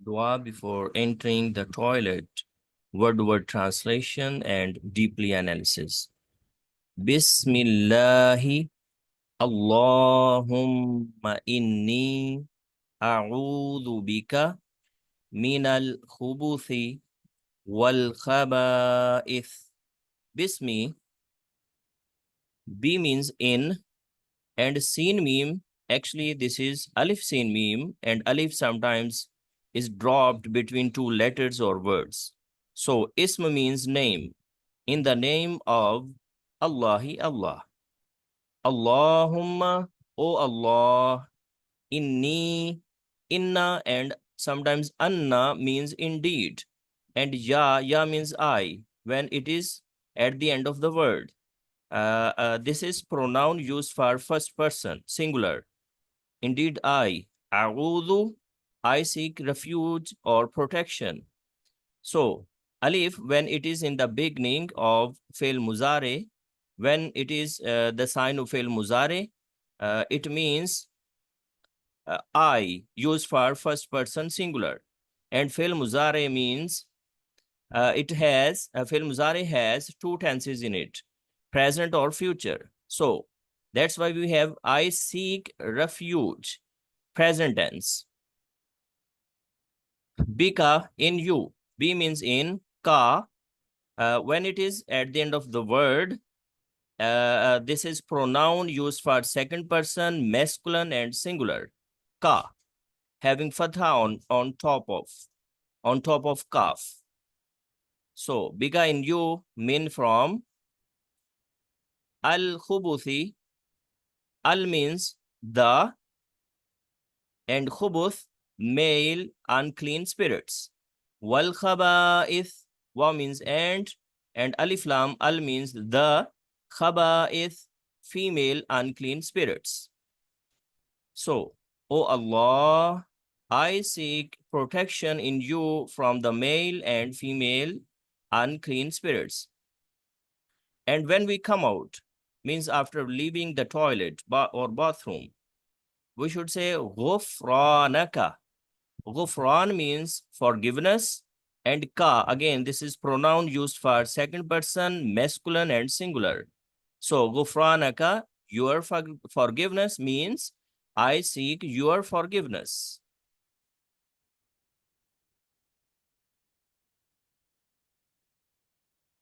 Dua before entering the toilet, word-to-word translation and deeply analysis. Bismillahi Allahumma inni a'udhu bika minal khubuthi wal khaba'ith. Bismi, B means in, and Sin meme, actually this is Alif Sin meme, and Alif sometimes is dropped between two letters or words. So Ism means name. In the name of Allahi Allah. Allahumma, O Allah, inni, inna, and sometimes anna means indeed. And ya means I, when it is at the end of the word. This is pronoun used for first person, singular. Indeed, a'udhu, I seek refuge or protection. So, alif, when it is in the beginning of fail muzare, when it is the sign of fail muzare, it means I, used for first person, singular. And fail muzare means fail muzare has two tenses in it, present or future. So that's why we have I seek refuge, present tense. Bika, in you. B means in, ka. When it is at the end of the word, this is pronoun used for second person, masculine and singular. Ka, having fatha on top of kaf. So bika in you mean from al-khubuthi. Al means the, and khubuth, male unclean spirits. Wal khaba'ith, wa means and alif lam, al means the, khaba'ith, female unclean spirits. So, O Allah, I seek protection in you from the male and female unclean spirits. And when we come out, means after leaving the toilet or bathroom, we should say ghufranaka. Ghufran means forgiveness, and ka, again, this is pronoun used for second person, masculine and singular. So ghufranaka, your forgiveness, means I seek your forgiveness.